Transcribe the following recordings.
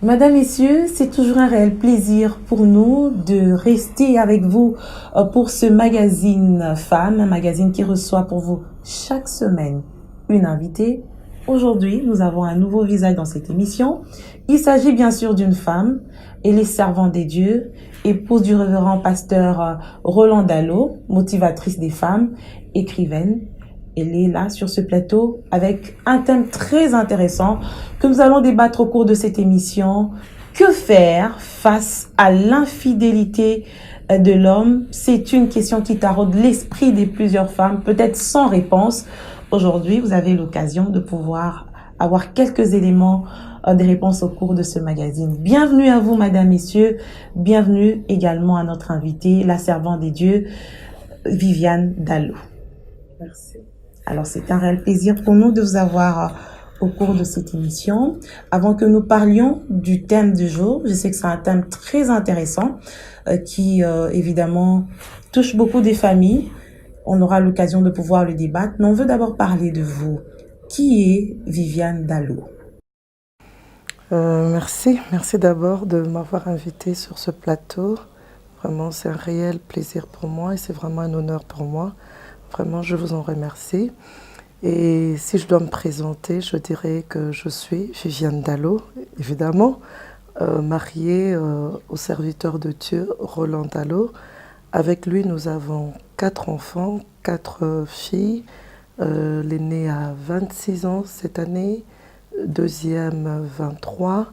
Madame, Messieurs, c'est toujours un réel plaisir pour nous de rester avec vous pour ce magazine Femmes, un magazine qui reçoit pour vous chaque semaine une invitée. Aujourd'hui, nous avons un nouveau visage dans cette émission. Il s'agit bien sûr d'une femme. Elle est servante des dieux, épouse du révérend pasteur Roland Dallot, motivatrice des femmes, écrivaine. Elle est là sur ce plateau avec un thème très intéressant que nous allons débattre au cours de cette émission. Que faire face à l'infidélité de l'homme? C'est une question qui taraude l'esprit de plusieurs femmes, peut-être sans réponse. Aujourd'hui, vous avez l'occasion de pouvoir avoir quelques éléments de réponse au cours de ce magazine. Bienvenue à vous, Madame, Messieurs. Bienvenue également à notre invitée, la servante des dieux, Viviane Dallot. Merci. Alors, c'est un réel plaisir pour nous de vous avoir au cours de cette émission. Avant que nous parlions du thème du jour, je sais que c'est un thème très intéressant qui, évidemment, touche beaucoup des familles. On aura l'occasion de pouvoir le débattre, mais on veut d'abord parler de vous. Qui est Viviane Dallot? Merci d'abord de m'avoir invitée sur ce plateau. Vraiment, c'est un réel plaisir pour moi et c'est vraiment un honneur pour moi. Vraiment, je vous en remercie. Et si je dois me présenter, je dirais que je suis Viviane Dallot, évidemment, mariée au serviteur de Dieu, Roland Dallot. Avec lui, nous avons 4 enfants, 4 filles. L'aînée a 26 ans cette année, deuxième 23,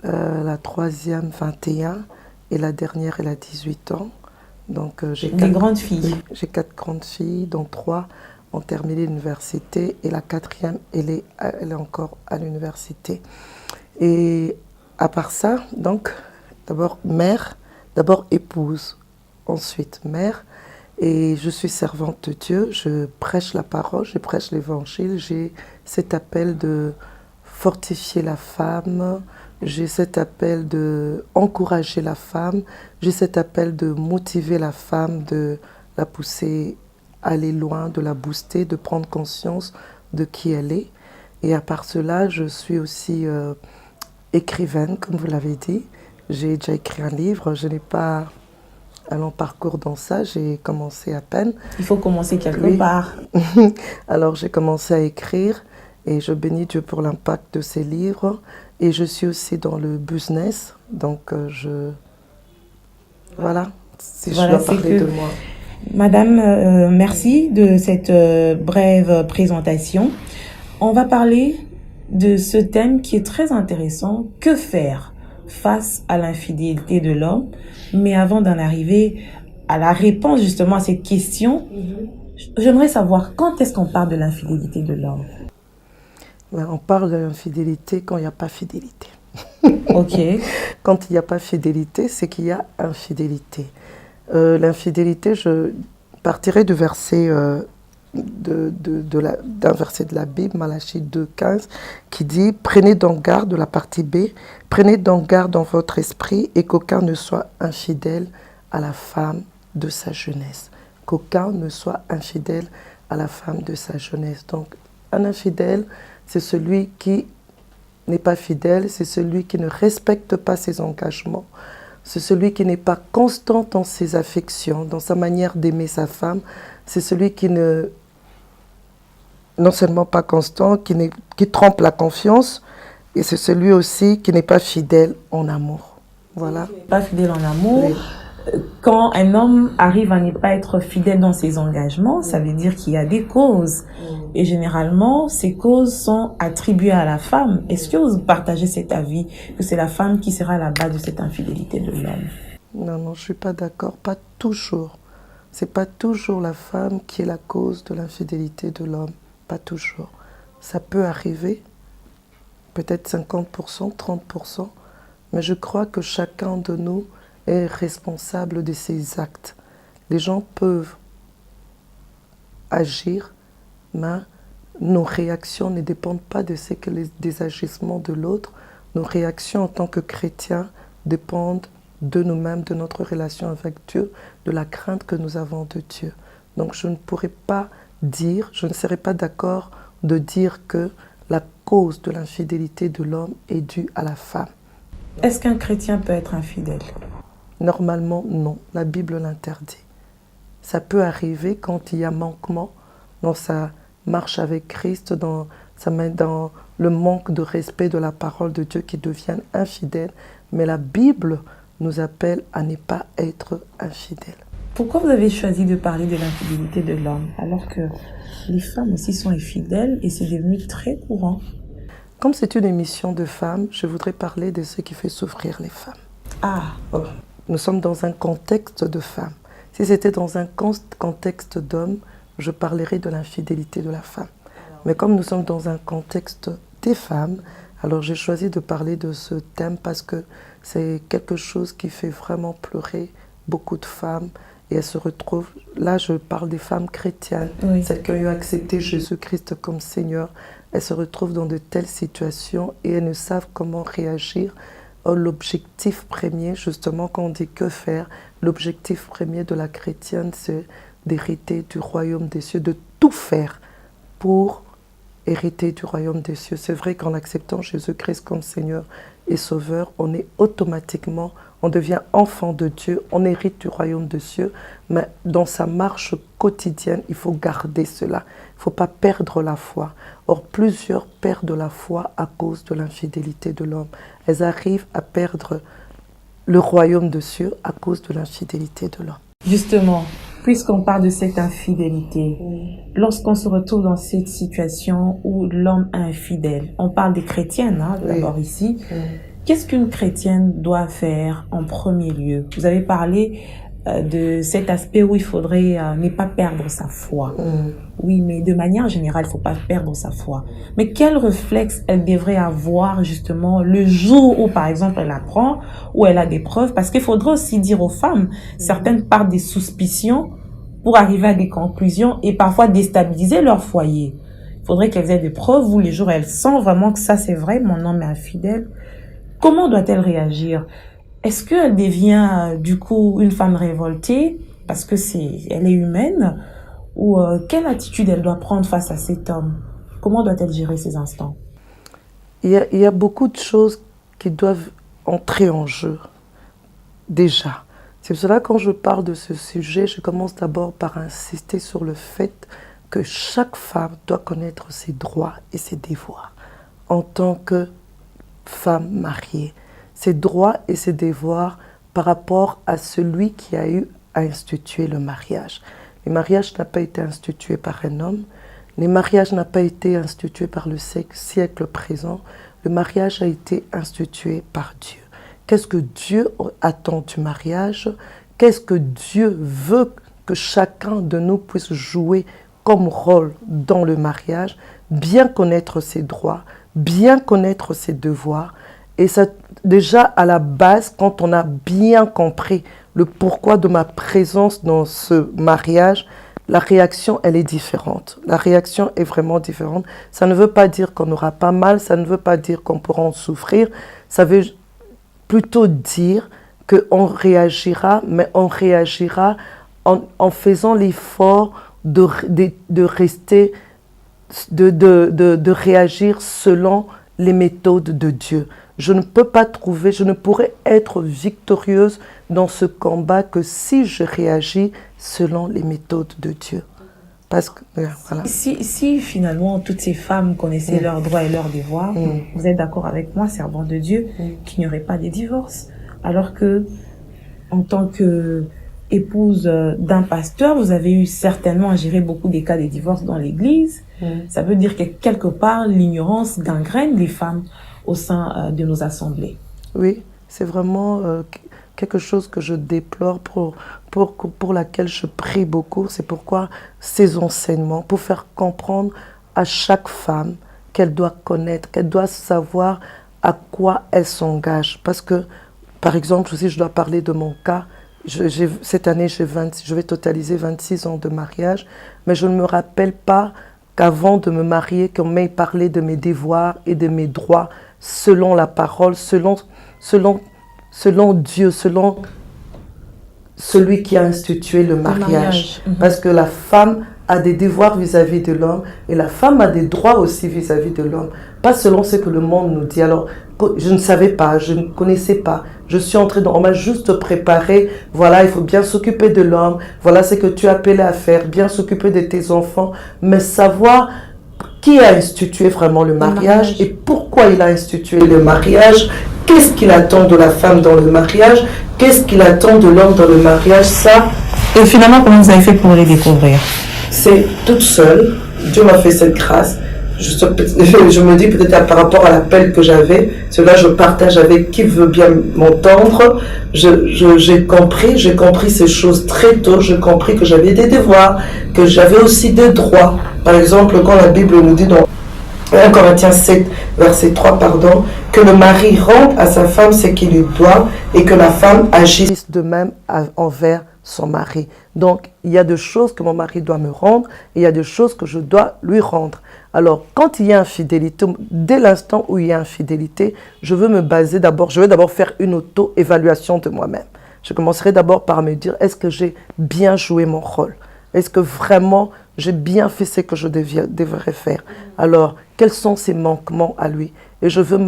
la troisième 21 et la dernière elle a 18 ans. Donc j'ai grandes filles. J'ai 4 grandes filles, dont 3 ont terminé l'université et la 4e elle est encore à l'université. Et à part ça, donc d'abord mère, d'abord épouse, ensuite mère. Et je suis servante de Dieu, je prêche la parole, je prêche l'évangile, j'ai cet appel de fortifier la femme, j'ai cet appel de encourager la femme, j'ai cet appel de motiver la femme, de la pousser à aller loin, de la booster, de prendre conscience de qui elle est. Et à part cela, je suis aussi écrivaine, comme vous l'avez dit. J'ai déjà écrit un livre, je n'ai pas un long parcours dans ça, j'ai commencé à peine. Il faut commencer quelque part. Alors j'ai commencé à écrire et je bénis Dieu pour l'impact de ces livres. Et je suis aussi dans le business, donc voilà, si je dois parler de moi. Madame, merci de cette brève présentation. On va parler de ce thème qui est très intéressant. Que faire face à l'infidélité de l'homme? Mais avant d'en arriver à la réponse justement à cette question, j'aimerais savoir quand est-ce qu'on parle de l'infidélité de l'homme? On parle de l'infidélité quand il n'y a pas fidélité. Ok. Quand il n'y a pas fidélité, c'est qu'il y a infidélité. L'infidélité, je partirai du verset d'un verset de la Bible, Malachie 2,15, qui dit « Prenez donc garde » de la partie B, « Prenez donc garde dans votre esprit et qu'aucun ne soit infidèle à la femme de sa jeunesse. » Qu'aucun ne soit infidèle à la femme de sa jeunesse. Donc, un infidèle, c'est celui qui n'est pas fidèle, c'est celui qui ne respecte pas ses engagements, c'est celui qui n'est pas constant dans ses affections, dans sa manière d'aimer sa femme, c'est celui qui n'est non seulement pas constant, qui trompe la confiance, et c'est celui aussi qui n'est pas fidèle en amour. Voilà. Pas fidèle en amour. Oui. Quand un homme arrive à ne pas être fidèle dans ses engagements, ça veut dire qu'il y a des causes. Et généralement, ces causes sont attribuées à la femme. Est-ce que vous partagez cet avis, que c'est la femme qui sera à la base de cette infidélité de l'homme? Non, je ne suis pas d'accord. Pas toujours. Ce n'est pas toujours la femme qui est la cause de l'infidélité de l'homme. Pas toujours. Ça peut arriver, peut-être 50%, 30%, mais je crois que chacun de nous est responsable de ses actes. Les gens peuvent agir, mais nos réactions ne dépendent pas des agissements de l'autre. Nos réactions en tant que chrétiens dépendent de nous-mêmes, de notre relation avec Dieu, de la crainte que nous avons de Dieu. Donc je ne pourrais pas dire, je ne serais pas d'accord de dire que la cause de l'infidélité de l'homme est due à la femme. Est-ce qu'un chrétien peut être infidèle? Normalement, non. La Bible l'interdit. Ça peut arriver quand il y a manquement dans sa marche avec Christ, dans le manque de respect de la parole de Dieu qui deviennent infidèles. Mais la Bible nous appelle à ne pas être infidèles. Pourquoi vous avez choisi de parler de l'infidélité de l'homme alors que les femmes aussi sont infidèles et c'est devenu très courant? Comme c'est une émission de femmes, je voudrais parler de ce qui fait souffrir les femmes. Ah, Oh, nous sommes dans un contexte de femmes. Si c'était dans un contexte d'hommes, je parlerais de l'infidélité de la femme. Mais comme nous sommes dans un contexte des femmes, alors j'ai choisi de parler de ce thème parce que c'est quelque chose qui fait vraiment pleurer beaucoup de femmes. Et elles se retrouvent, là je parle des femmes chrétiennes, oui. celles qui ont eu accepté Jésus-Christ comme Seigneur. Elles se retrouvent dans de telles situations et elles ne savent comment réagir. Or, l'objectif premier, justement, quand on dit que faire, l'objectif premier de la chrétienne, c'est d'hériter du royaume des cieux, de tout faire pour hériter du royaume des cieux. C'est vrai qu'en acceptant Jésus-Christ comme Seigneur et Sauveur, on est automatiquement, on devient enfant de Dieu, on hérite du royaume des cieux, mais dans sa marche quotidienne, il faut garder cela. Il ne faut pas perdre la foi. Or, plusieurs perdent la foi à cause de l'infidélité de l'homme. Elles arrivent à perdre le royaume des cieux à cause de l'infidélité de l'homme. Justement, puisqu'on parle de cette infidélité, lorsqu'on se retrouve dans cette situation où l'homme est infidèle, on parle des chrétiennes d'abord ici, qu'est-ce qu'une chrétienne doit faire en premier lieu? Vous avez parlé de cet aspect où il faudrait ne pas perdre sa foi. Oui, mais de manière générale, il ne faut pas perdre sa foi. Mais quel réflexe elle devrait avoir justement le jour où, par exemple, elle apprend, où elle a des preuves? Parce qu'il faudrait aussi dire aux femmes, certaines partent des suspicions pour arriver à des conclusions et parfois déstabiliser leur foyer. Il faudrait qu'elles aient des preuves où les jours où elles sentent vraiment que ça c'est vrai, mon homme est infidèle. Comment doit-elle réagir? Est-ce qu'elle devient du coup une femme révoltée parce que elle est humaine? Ou quelle attitude elle doit prendre face à cet homme? Comment doit-elle gérer ces instants? Il y a beaucoup de choses qui doivent entrer en jeu, déjà. C'est pour cela que quand je parle de ce sujet, je commence d'abord par insister sur le fait que chaque femme doit connaître ses droits et ses devoirs en tant que femme mariée. Ses droits et ses devoirs par rapport à celui qui a eu à instituer le mariage. Le mariage n'a pas été institué par un homme, le mariage n'a pas été institué par le siècle présent, le mariage a été institué par Dieu. Qu'est-ce que Dieu attend du mariage? Qu'est-ce que Dieu veut que chacun de nous puisse jouer comme rôle dans le mariage? Bien connaître ses droits, bien connaître ses devoirs. Et ça, déjà à la base, quand on a bien compris le pourquoi de ma présence dans ce mariage, la réaction, elle est différente. La réaction est vraiment différente. Ça ne veut pas dire qu'on n'aura pas mal, ça ne veut pas dire qu'on pourra en souffrir. Ça veut plutôt dire qu'on réagira, mais on réagira en faisant l'effort de rester, de réagir selon les méthodes de Dieu. Je ne pourrais être victorieuse dans ce combat que si je réagis selon les méthodes de Dieu. Parce que, voilà. Si finalement toutes ces femmes connaissaient leurs droits et leurs devoirs, vous êtes d'accord avec moi, servant de Dieu, qu'il n'y aurait pas de divorce. Alors que, en tant que épouse d'un pasteur, vous avez eu certainement à gérer beaucoup des cas de divorce dans l'église. Ça veut dire que quelque part, l'ignorance gangrène les femmes au sein de nos assemblées. Oui, c'est vraiment quelque chose que je déplore, pour laquelle je prie beaucoup. C'est pourquoi ces enseignements, pour faire comprendre à chaque femme qu'elle doit connaître, qu'elle doit savoir à quoi elle s'engage. Parce que, par exemple, si je dois parler de mon cas, cette année, je vais totaliser 26 ans de mariage, mais je ne me rappelle pas qu'avant de me marier, qu'on m'ait parlé de mes devoirs et de mes droits selon la parole, selon Dieu, selon celui qui a institué le mariage. Parce que la femme a des devoirs vis-à-vis de l'homme et la femme a des droits aussi vis-à-vis de l'homme. Pas selon ce que le monde nous dit. Alors, je ne savais pas, je ne connaissais pas. Je suis entrée dans, on m'a juste préparé, voilà, il faut bien s'occuper de l'homme, voilà ce que tu es appelé à faire, bien s'occuper de tes enfants, mais savoir qui a institué vraiment le mariage et pourquoi il a institué le mariage, qu'est-ce qu'il attend de la femme dans le mariage, qu'est-ce qu'il attend de l'homme dans le mariage, ça. Et finalement, comment vous avez fait pour les découvrir? C'est toute seule, Dieu m'a fait cette grâce. Je me dis peut-être par rapport à l'appel que j'avais, cela je partage avec qui veut bien m'entendre. J'ai compris ces choses très tôt. J'ai compris que j'avais des devoirs, que j'avais aussi des droits. Par exemple, quand la Bible nous dit dans 1 Corinthiens 7, verset 3, pardon, que le mari rende à sa femme ce qu'il lui doit et que la femme agisse de même envers son mari. Donc, il y a des choses que mon mari doit me rendre et il y a des choses que je dois lui rendre. Alors, quand il y a infidélité, dès l'instant où il y a infidélité, je vais d'abord faire une auto-évaluation de moi-même. Je commencerai d'abord par me dire, est-ce que j'ai bien joué mon rôle? Est-ce que vraiment j'ai bien fait ce que je devrais faire? Alors, quels sont ses manquements à lui? Et je veux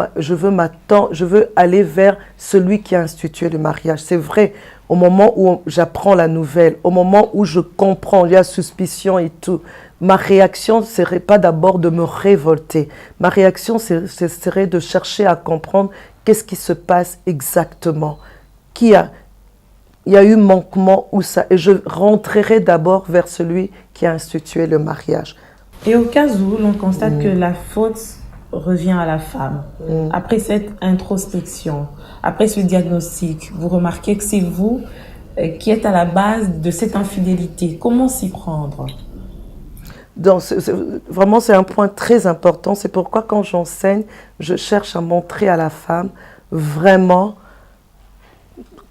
aller vers celui qui a institué le mariage. C'est vrai, au moment où j'apprends la nouvelle, au moment où je comprends, il y a suspicion et tout, ma réaction ne serait pas d'abord de me révolter. Ma réaction serait de chercher à comprendre qu'est-ce qui se passe exactement. Il y a eu manquement ou ça. Et je rentrerai d'abord vers celui qui a institué le mariage. Et au cas où l'on constate que la faute revient à la femme, après cette introspection, après ce diagnostic, vous remarquez que c'est vous qui êtes à la base de cette infidélité. Comment s'y prendre? Donc, vraiment, c'est un point très important. C'est pourquoi quand j'enseigne, je cherche à montrer à la femme vraiment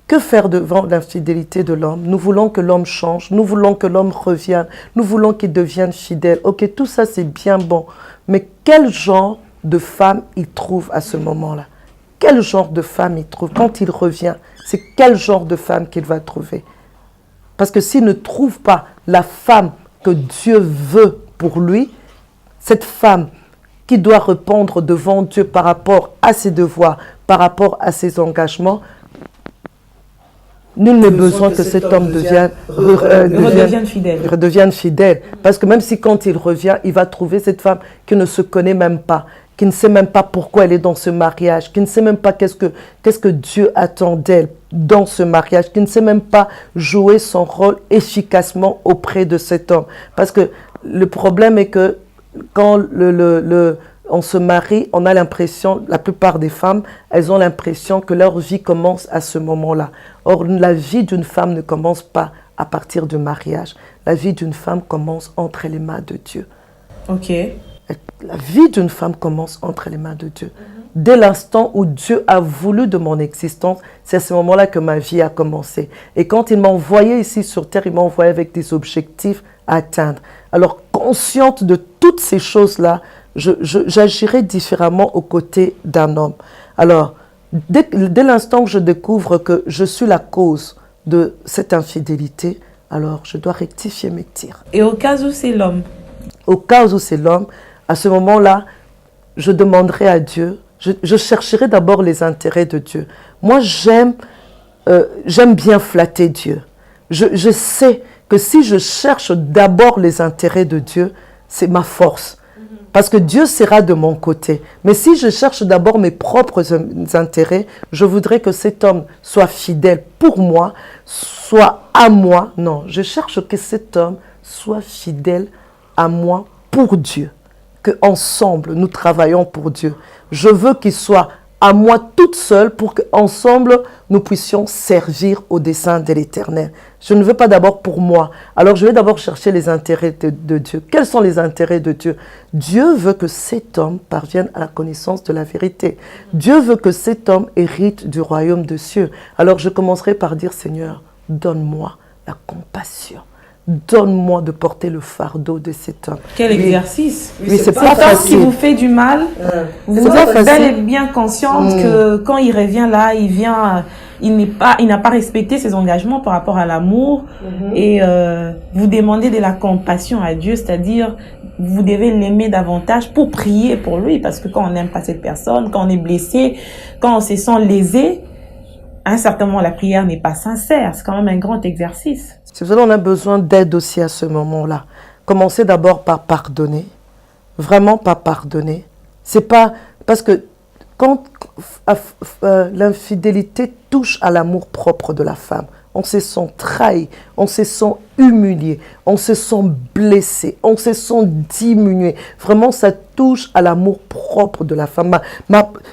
que faire devant l'infidélité de l'homme. Nous voulons que l'homme change, nous voulons que l'homme revienne, nous voulons qu'il devienne fidèle. Ok, tout ça c'est bien bon, mais quel genre de femme il trouve à ce moment-là? Quel genre de femme il trouve? Quand il revient, c'est quel genre de femme qu'il va trouver? Parce que s'il ne trouve pas la femme que Dieu veut pour lui, cette femme qui doit répondre devant Dieu par rapport à ses devoirs, par rapport à ses engagements, nul n'est besoin que cet homme redevienne fidèle. Parce que même si quand il revient, il va trouver cette femme qui ne se connaît même pas, qui ne sait même pas pourquoi elle est dans ce mariage, qui ne sait même pas qu'est-ce que Dieu attend d'elle dans ce mariage, qui ne sait même pas jouer son rôle efficacement auprès de cet homme. Parce que le problème est que quand on se marie, on a l'impression, la plupart des femmes, elles ont l'impression que leur vie commence à ce moment-là. Or, la vie d'une femme ne commence pas à partir du mariage. La vie d'une femme commence entre les mains de Dieu. Ok. La vie d'une femme commence entre les mains de Dieu. Dès l'instant où Dieu a voulu de mon existence, c'est à ce moment-là que ma vie a commencé. Et quand il m'a envoyé ici sur terre, il m'a envoyé avec des objectifs à atteindre. Alors, consciente de toutes ces choses-là, j'agirai différemment aux côtés d'un homme. Alors, dès l'instant que je découvre que je suis la cause de cette infidélité, alors je dois rectifier mes tirs. Et au cas où c'est l'homme? Au cas où c'est l'homme, à ce moment-là, je demanderai à Dieu, je chercherai d'abord les intérêts de Dieu. Moi, j'aime bien flatter Dieu. Je sais que si je cherche d'abord les intérêts de Dieu, c'est ma force. Parce que Dieu sera de mon côté. Mais si je cherche d'abord mes propres intérêts, je voudrais que cet homme soit fidèle pour moi, soit à moi. Non, je cherche que cet homme soit fidèle à moi pour Dieu. Qu'ensemble, nous travaillons pour Dieu. Je veux qu'il soit à moi toute seule pour qu'ensemble, nous puissions servir au dessein de l'Éternel. Je ne veux pas d'abord pour moi. Alors, je vais d'abord chercher les intérêts de Dieu. Quels sont les intérêts de Dieu? Dieu veut que cet homme parvienne à la connaissance de la vérité. Dieu veut que cet homme hérite du royaume des cieux. Alors, je commencerai par dire, Seigneur, donne-moi la compassion. Donne-moi de porter le fardeau de cet homme. Quel exercice! Oui, c'est pas facile. facile. Qui vous fait du mal, vous êtes bel et bien consciente que quand il revient là, il il n'a pas respecté ses engagements par rapport à l'amour et vous demandez de la compassion à Dieu, c'est-à-dire vous devez l'aimer davantage pour prier pour lui, parce que quand on n'aime pas cette personne, quand on est blessé, quand on se sent lésé, à un certain moment, la prière n'est pas sincère. C'est quand même un grand exercice. C'est vrai, on a besoin d'aide aussi à ce moment-là. Commencez d'abord par pardonner. Vraiment pas pardonner. C'est pas... Parce que quand l'infidélité touche à l'amour propre de la femme, on se sent trahi, on se sent humilié, on se sent blessé, on se sent diminué. Vraiment, ça touche à l'amour propre de la femme.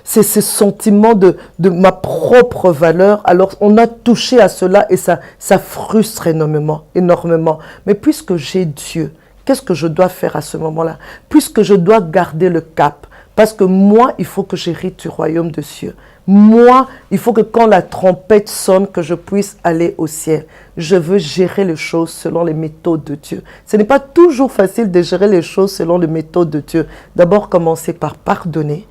C'est ce sentiment de ma propre valeur. Alors, on a touché à cela et ça frustre énormément. Mais puisque j'ai Dieu, qu'est-ce que je dois faire à ce moment-là? Puisque je dois garder le cap. Parce que moi, il faut que j'hérite du royaume de Dieu. Moi, il faut que quand la trompette sonne, que je puisse aller au ciel. Je veux gérer les choses selon les méthodes de Dieu. Ce n'est pas toujours facile de gérer les choses selon les méthodes de Dieu. D'abord, commencer par pardonner.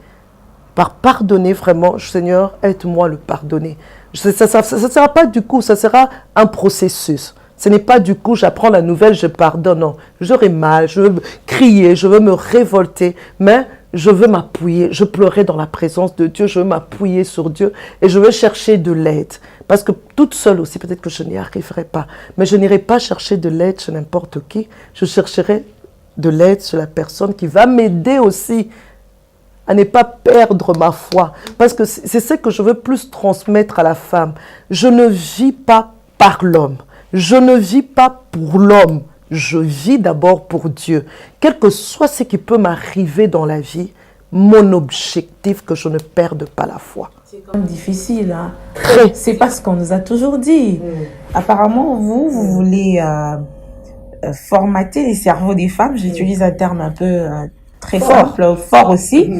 Par pardonner vraiment, Seigneur, aide-moi à le pardonner. Ça ne sera pas du coup, ça sera un processus. Ce n'est pas du coup, j'apprends la nouvelle, je pardonne. Non, j'aurai mal, je veux crier, je veux me révolter, mais je veux m'appuyer, je pleurais dans la présence de Dieu, je veux m'appuyer sur Dieu et je veux chercher de l'aide. Parce que toute seule aussi, peut-être que je n'y arriverai pas, mais je n'irai pas chercher de l'aide chez n'importe qui, je chercherai de l'aide sur la personne qui va m'aider aussi à ne pas perdre ma foi. Parce que c'est ce que je veux plus transmettre à la femme. Je ne vis pas par l'homme. Je ne vis pas pour l'homme, je vis d'abord pour Dieu. Quel que soit ce qui peut m'arriver dans la vie, mon objectif, que je ne perde pas la foi. C'est quand même difficile. Hein? C'est pas ce qu'on nous a toujours dit. Apparemment, vous voulez formater les cerveaux des femmes. J'utilise un terme un peu très fort aussi.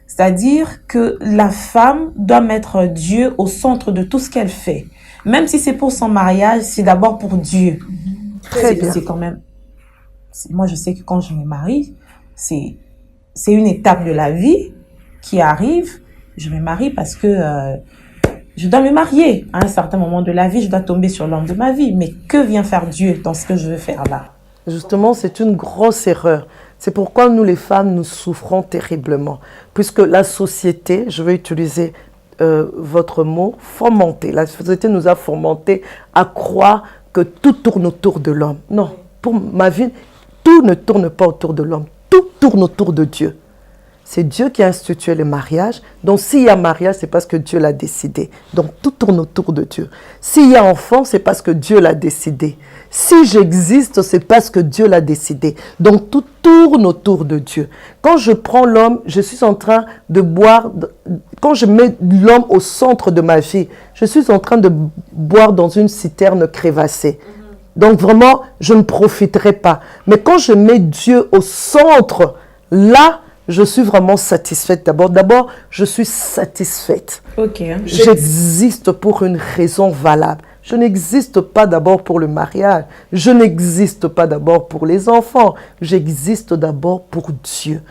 C'est-à-dire que la femme doit mettre Dieu au centre de tout ce qu'elle fait. Même si c'est pour son mariage, c'est d'abord pour Dieu. Très bien. C'est quand même... Moi, je sais que quand je me marie, c'est une étape de la vie qui arrive. Je me marie parce que je dois me marier. À un certain moment de la vie, je dois tomber sur l'homme de ma vie. Mais que vient faire Dieu dans ce que je veux faire là? Justement, c'est une grosse erreur. C'est pourquoi nous, les femmes, nous souffrons terriblement. Puisque la société, je vais utiliser votre mot, fomenté. La société nous a fomenté à croire que tout tourne autour de l'homme. Non, pour ma vie, tout ne tourne pas autour de l'homme. Tout tourne autour de Dieu. C'est Dieu qui a institué le mariage. Donc, s'il y a mariage, c'est parce que Dieu l'a décidé. Donc, tout tourne autour de Dieu. S'il y a enfant, c'est parce que Dieu l'a décidé. Si j'existe, c'est parce que Dieu l'a décidé. Donc, tout tourne autour de Dieu. Quand je prends l'homme, je suis en train de boire... Quand je mets l'homme au centre de ma vie, je suis en train de boire dans une citerne crévassée. Donc, vraiment, je ne profiterai pas. Mais quand je mets Dieu au centre, là, je suis vraiment satisfaite. D'abord, je suis satisfaite. Okay. J'existe pour une raison valable. Je n'existe pas d'abord pour le mariage. Je n'existe pas d'abord pour les enfants. J'existe d'abord pour Dieu.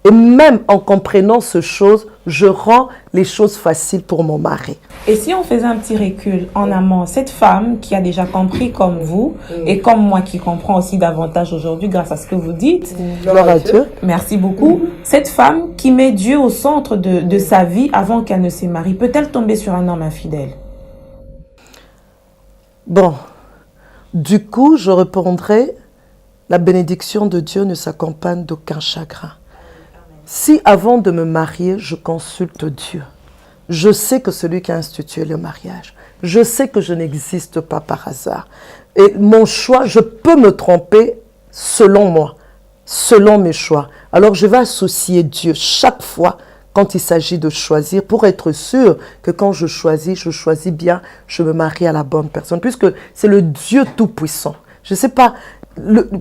Et même en comprenant ces choses, je rends les choses faciles pour mon mari. Et si on faisait un petit recul en amont, cette femme qui a déjà compris comme vous, et comme moi qui comprends aussi davantage aujourd'hui grâce à ce que vous dites, gloire à Dieu. Merci beaucoup. Cette femme qui met Dieu au centre de sa vie avant qu'elle ne se marie, peut-elle tomber sur un homme infidèle? Bon, du coup, je répondrai, la bénédiction de Dieu ne s'accompagne d'aucun chagrin. Si avant de me marier, je consulte Dieu, je sais que celui qui a institué le mariage, je sais que je n'existe pas par hasard. Et mon choix, je peux me tromper selon moi, selon mes choix. Alors je vais associer Dieu chaque fois quand il s'agit de choisir pour être sûr que quand je choisis bien, je me marie à la bonne personne. Puisque c'est le Dieu tout-puissant. Je ne sais pas,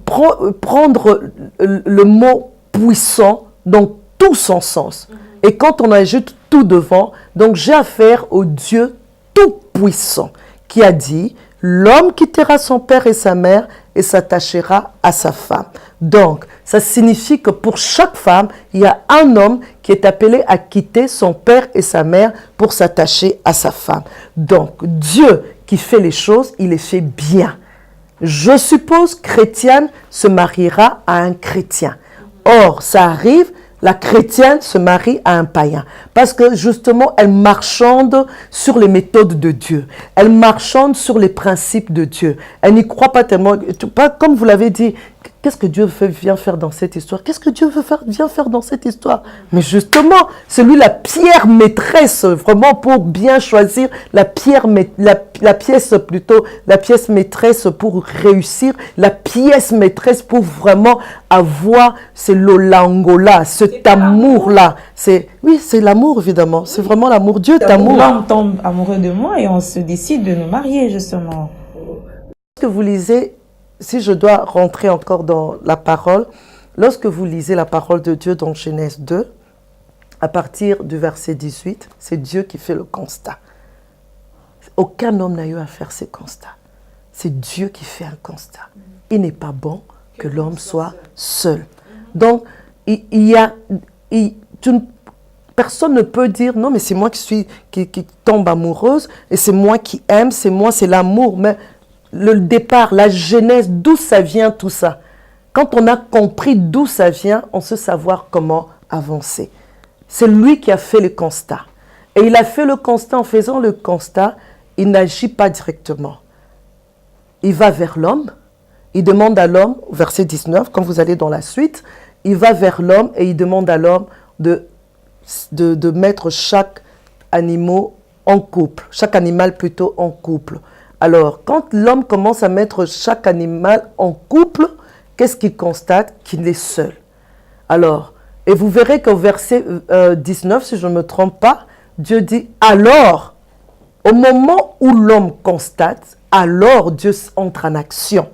prendre le mot puissant dans tout son sens. Et quand on ajoute tout devant, donc j'ai affaire au Dieu tout-puissant qui a dit, l'homme quittera son père et sa mère et s'attachera à sa femme. Donc, ça signifie que pour chaque femme, il y a un homme qui est appelé à quitter son père et sa mère pour s'attacher à sa femme. Donc, Dieu qui fait les choses, il les fait bien. Je suppose chrétienne se mariera à un chrétien. Or, ça arrive, la chrétienne se marie à un païen. Parce que justement, elle marchande sur les méthodes de Dieu. Elle marchande sur les principes de Dieu. Elle n'y croit pas tellement. Pas comme vous l'avez dit, qu'est-ce que Dieu vient faire dans cette histoire? Qu'est-ce que Dieu vient faire dans cette histoire? Mais justement, c'est lui la pierre maîtresse, vraiment pour bien choisir la pièce maîtresse pour réussir, la pièce maîtresse pour vraiment avoir ce lolango-là, cet amour-là. Oui, c'est l'amour, évidemment. C'est vraiment l'amour. Dieu est amour. L'homme tombe amoureux de moi et on se décide de nous marier, justement. Lorsque vous lisez, si je dois rentrer encore dans la parole, lorsque vous lisez la parole de Dieu dans Genèse 2, à partir du verset 18, c'est Dieu qui fait le constat. Aucun homme n'a eu à faire ces constats. C'est Dieu qui fait un constat. Il n'est pas bon que l'homme soit seul. Donc, personne ne peut dire, non, mais c'est moi qui tombe amoureuse, et c'est moi qui aime, c'est l'amour. Mais le départ, la genèse, d'où ça vient tout ça? Quand on a compris d'où ça vient, on sait savoir comment avancer. C'est lui qui a fait le constat. Et il a fait le constat, en faisant le constat, il n'agit pas directement. Il va vers l'homme, il demande à l'homme, verset 19, quand vous allez dans la suite, il va vers l'homme et il demande à l'homme de mettre chaque animal en couple, chaque animal plutôt en couple. Alors, quand l'homme commence à mettre chaque animal en couple, qu'est-ce qu'il constate? Qu'il est seul. Alors, et vous verrez qu'au verset 19, si je ne me trompe pas, Dieu dit « alors ». Au moment où l'homme constate, alors Dieu entre en action.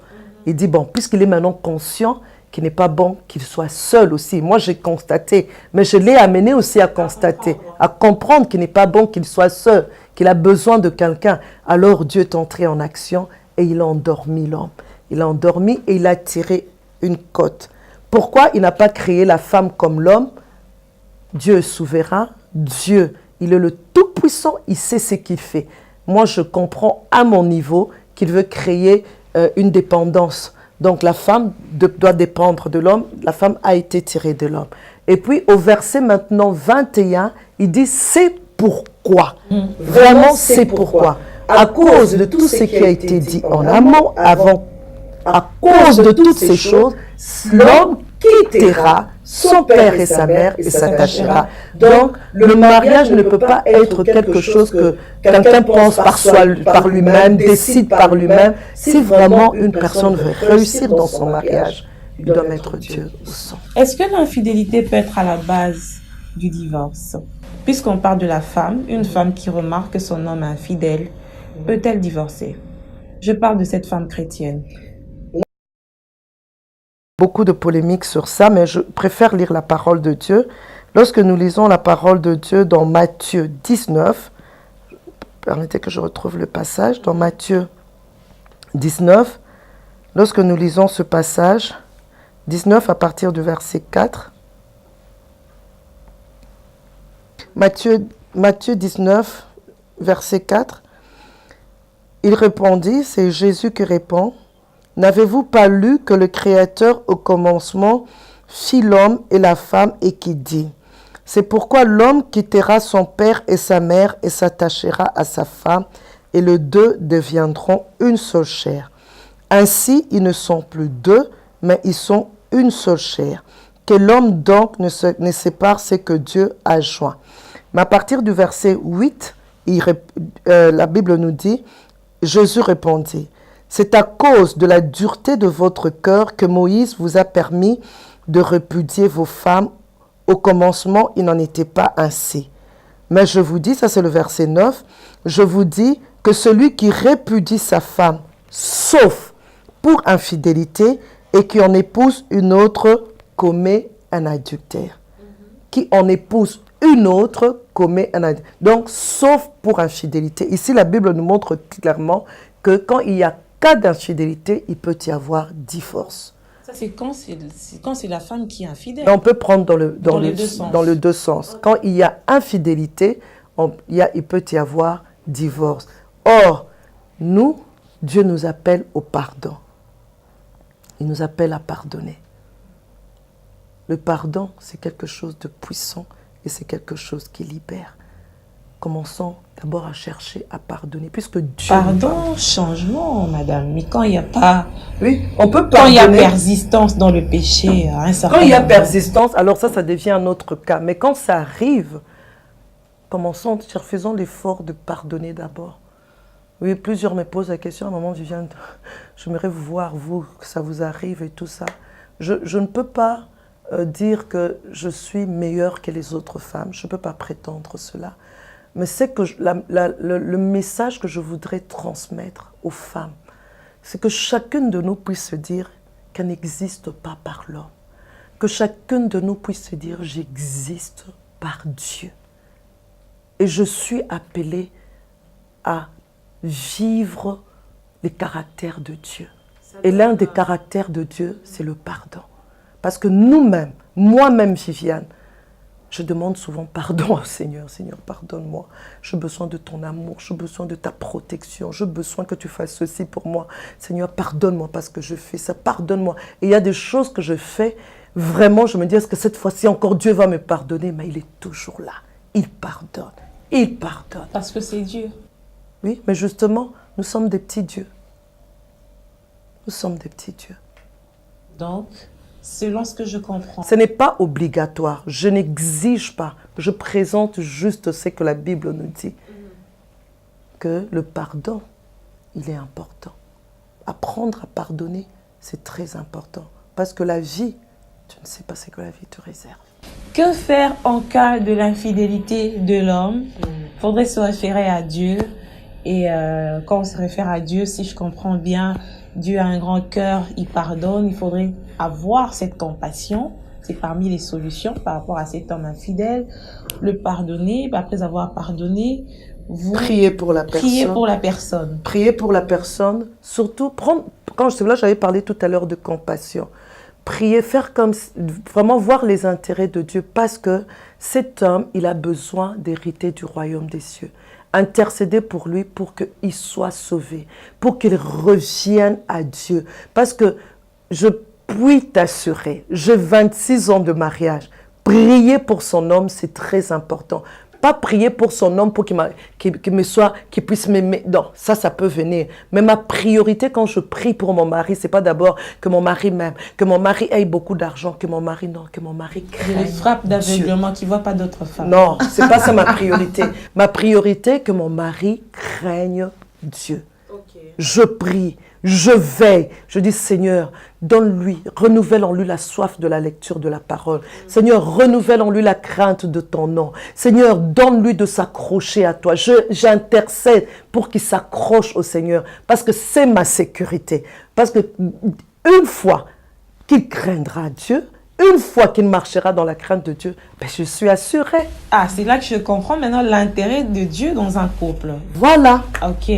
Il dit, bon, puisqu'il est maintenant conscient qu'il n'est pas bon qu'il soit seul aussi. Moi, j'ai constaté, mais je l'ai amené aussi à constater, à comprendre qu'il n'est pas bon qu'il soit seul, qu'il a besoin de quelqu'un. Alors Dieu est entré en action et il a endormi l'homme. Il a endormi et il a tiré une côte. Pourquoi il n'a pas créé la femme comme l'homme? Dieu est souverain, Dieu, il est le Tout-Puissant, il sait ce qu'il fait. Moi, je comprends à mon niveau qu'il veut créer une dépendance. Donc, la femme doit dépendre de l'homme. La femme a été tirée de l'homme. Et puis, au verset maintenant 21, il dit « c'est pourquoi ». Vraiment, c'est pourquoi. À cause de tout ce qui a été dit en amont, à cause de toutes ces choses, l'homme quittera son père et sa mère et s'attachera. Donc, le mariage ne peut pas être quelque chose que quelqu'un pense par lui-même, décide par lui-même. Si vraiment une personne veut réussir dans son mariage, il doit mettre Dieu au centre. Est-ce que l'infidélité peut être à la base du divorce? Puisqu'on parle de la femme, une femme qui remarque que son homme est infidèle, peut-elle divorcer? Je parle de cette femme chrétienne. Beaucoup de polémiques sur ça, mais je préfère lire la parole de Dieu. Lorsque nous lisons la parole de Dieu dans Matthieu 19, permettez que je retrouve le passage, dans Matthieu 19, lorsque nous lisons ce passage, 19 à partir du verset 4, Matthieu 19, verset 4, il répondit, c'est Jésus qui répond, « N'avez-vous pas lu que le Créateur au commencement fit l'homme et la femme et qui dit, c'est pourquoi l'homme quittera son père et sa mère et s'attachera à sa femme et les deux deviendront une seule chair. Ainsi, ils ne sont plus deux, mais ils sont une seule chair. Que l'homme donc ne sépare ce que Dieu a joint. » Mais à partir du verset 8, la Bible nous dit, Jésus répondit, c'est à cause de la dureté de votre cœur que Moïse vous a permis de répudier vos femmes. Au commencement, il n'en était pas ainsi. Mais je vous dis, ça c'est le verset 9, je vous dis que celui qui répudie sa femme, sauf pour infidélité, et qui en épouse une autre, commet un adultère. Qui en épouse une autre commet un adultère. Donc, sauf pour infidélité. Ici, la Bible nous montre clairement que quand il y a cas d'infidélité, il peut y avoir divorce. Ça, c'est quand c'est la femme qui est infidèle. On peut prendre dans les deux sens. Okay. Quand il y a infidélité, il peut y avoir divorce. Or, nous, Dieu nous appelle au pardon. Il nous appelle à pardonner. Le pardon, c'est quelque chose de puissant et c'est quelque chose qui libère. Commençons d'abord à chercher à pardonner, puisque Dieu... Pardon, changement, madame. Mais quand il n'y a pas... Oui, on peut pardonner. Quand il y a persistance dans le péché, à un certain Quand il y a persistance, alors ça devient un autre cas. Mais quand ça arrive, faisons l'effort de pardonner d'abord. Oui, plusieurs me posent la question, à un moment, j'aimerais vous voir, vous, que ça vous arrive et tout ça. Je ne peux pas dire que je suis meilleure que les autres femmes. Je ne peux pas prétendre cela. Mais c'est que le message que je voudrais transmettre aux femmes, c'est que chacune de nous puisse se dire qu'elle n'existe pas par l'homme. Que chacune de nous puisse se dire, j'existe par Dieu. Et je suis appelée à vivre les caractères de Dieu. Et l'un des caractères de Dieu, c'est le pardon. Parce que nous-mêmes, moi-même Viviane, je demande souvent pardon au Seigneur. Seigneur, pardonne-moi. J'ai besoin de ton amour, j'ai besoin de ta protection, j'ai besoin que tu fasses ceci pour moi. Seigneur, pardonne-moi parce que je fais ça, pardonne-moi. Et il y a des choses que je fais, vraiment, je me dis, est-ce que cette fois-ci encore Dieu va me pardonner? Mais il est toujours là. Il pardonne. Il pardonne. Parce que c'est Dieu. Oui, mais justement, nous sommes des petits dieux. Nous sommes des petits dieux. Donc, selon ce que je comprends. Ce n'est pas obligatoire. Je n'exige pas. Je présente juste ce que la Bible nous dit. Que le pardon, il est important. Apprendre à pardonner, c'est très important. Parce que la vie, tu ne sais pas ce que la vie te réserve. Que faire en cas de l'infidélité de l'homme? Il faudrait se référer à Dieu. Et quand on se réfère à Dieu, si je comprends bien, Dieu a un grand cœur, il pardonne. Il faudrait avoir cette compassion. C'est parmi les solutions par rapport à cet homme infidèle. Le pardonner, après avoir pardonné, vous priez pour la personne. Priez pour la personne. Priez pour la personne. Surtout, quand je là, j'avais parlé tout à l'heure de compassion. Prier, faire comme, vraiment voir les intérêts de Dieu, parce que cet homme, il a besoin d'hériter du royaume des cieux. Intercéder pour lui, pour qu'il soit sauvé, pour qu'il revienne à Dieu. Parce que je puis t'assurer, j'ai 26 ans de mariage, prier pour son homme, c'est très important. Pas prier pour son homme pour qu'il puisse m'aimer. Non, ça peut venir. Mais ma priorité quand je prie pour mon mari, c'est pas d'abord que mon mari m'aime, que mon mari ait beaucoup d'argent, que mon mari craigne. Je les frappe d'aveuglement, qui ne voit pas d'autres femmes. Non, c'est pas ça ma priorité. Ma priorité, que mon mari craigne Dieu. Okay. Je prie, je veille, je dis Seigneur, donne-lui, renouvelle en lui la soif de la lecture de la parole. Seigneur, renouvelle en lui la crainte de ton nom. Seigneur, donne-lui de s'accrocher à toi. J'intercède pour qu'il s'accroche au Seigneur, parce que c'est ma sécurité. Parce que une fois qu'il craindra Dieu, une fois qu'il marchera dans la crainte de Dieu, ben je suis assurée. Ah, c'est là que je comprends maintenant l'intérêt de Dieu dans un couple. Voilà. Ok.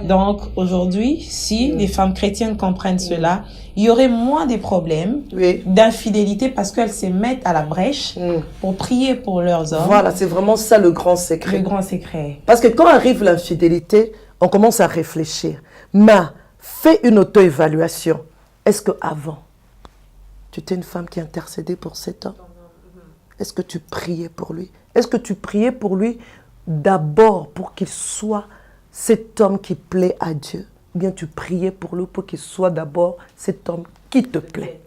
Donc, aujourd'hui, si les femmes chrétiennes comprennent cela, il y aurait moins de problèmes d'infidélité parce qu'elles se mettent à la brèche pour prier pour leurs hommes. Voilà, c'est vraiment ça le grand secret. Le grand secret. Parce que quand arrive l'infidélité, on commence à réfléchir. Mais fais une auto-évaluation. Est-ce qu'avant, tu étais une femme qui intercédait pour cet homme? Est-ce que tu priais pour lui? Est-ce que tu priais pour lui d'abord pour qu'il soit cet homme qui plaît à Dieu? Ou bien tu priais pour lui pour qu'il soit d'abord cet homme qui te plaît?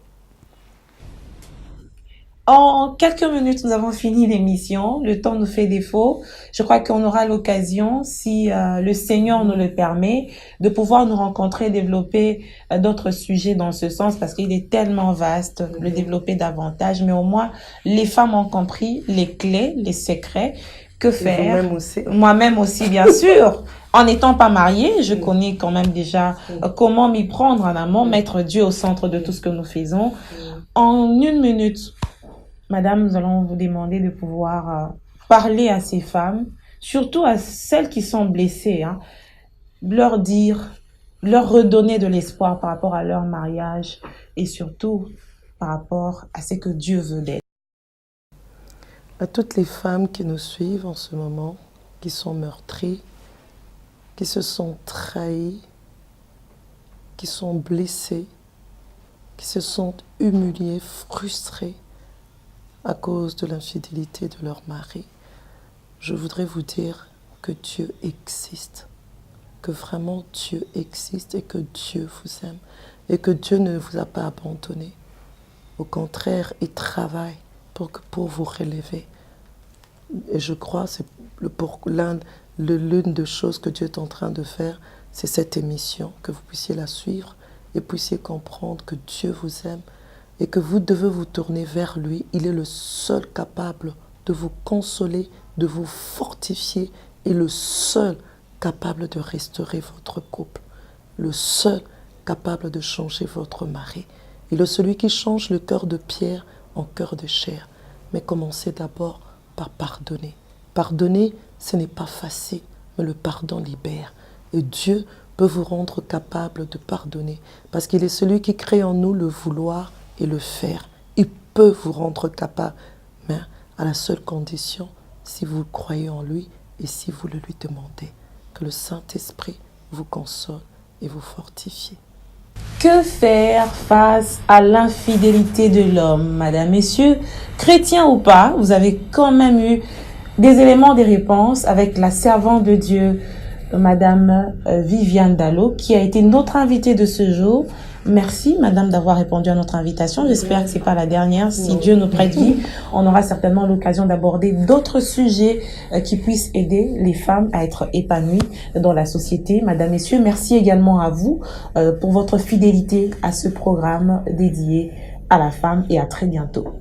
En quelques minutes, nous avons fini l'émission. Le temps nous fait défaut. Je crois qu'on aura l'occasion, si le Seigneur nous le permet, de pouvoir nous rencontrer, développer d'autres sujets dans ce sens, parce qu'il est tellement vaste, le développer davantage. Mais au moins, les femmes ont compris les clés, les secrets. Que faire? Moi-même aussi. Moi-même aussi, bien sûr. En n'étant pas mariée, je connais quand même déjà comment m'y prendre en amont, mettre Dieu au centre de tout ce que nous faisons. En une minute, Madame, nous allons vous demander de pouvoir parler à ces femmes, surtout à celles qui sont blessées, hein, leur dire, leur redonner de l'espoir par rapport à leur mariage et surtout par rapport à ce que Dieu veut d'elles. À toutes les femmes qui nous suivent en ce moment, qui sont meurtries, qui se sont trahies, qui sont blessées, qui se sont humiliées, frustrées à cause de l'infidélité de leur mari, je voudrais vous dire que Dieu existe, que vraiment Dieu existe et que Dieu vous aime et que Dieu ne vous a pas abandonné. Au contraire, il travaille pour vous relever. Et je crois que c'est l'une des choses que Dieu est en train de faire, c'est cette émission, que vous puissiez la suivre et puissiez comprendre que Dieu vous aime et que vous devez vous tourner vers lui. Il est le seul capable de vous consoler, de vous fortifier et le seul capable de restaurer votre couple, le seul capable de changer votre mari. Il est celui qui change le cœur de pierre en cœur de chair. Mais commencez d'abord par pardonner. Pardonner, ce n'est pas facile, mais le pardon libère. Et Dieu peut vous rendre capable de pardonner parce qu'il est celui qui crée en nous le vouloir et le faire. Il peut vous rendre capable, mais à la seule condition, si vous croyez en lui et si vous le lui demandez, que le Saint-Esprit vous console et vous fortifie. Que faire face à l'infidélité de l'homme, madame, messieurs, chrétiens ou pas? Vous avez quand même eu des éléments, des réponses avec la servante de Dieu, madame Viviane Dallot, qui a été notre invitée de ce jour. Merci, madame, d'avoir répondu à notre invitation. J'espère que c'est pas la dernière. Si Dieu nous prête vie, on aura certainement l'occasion d'aborder d'autres sujets qui puissent aider les femmes à être épanouies dans la société. Madame, messieurs, merci également à vous pour votre fidélité à ce programme dédié à la femme et à très bientôt.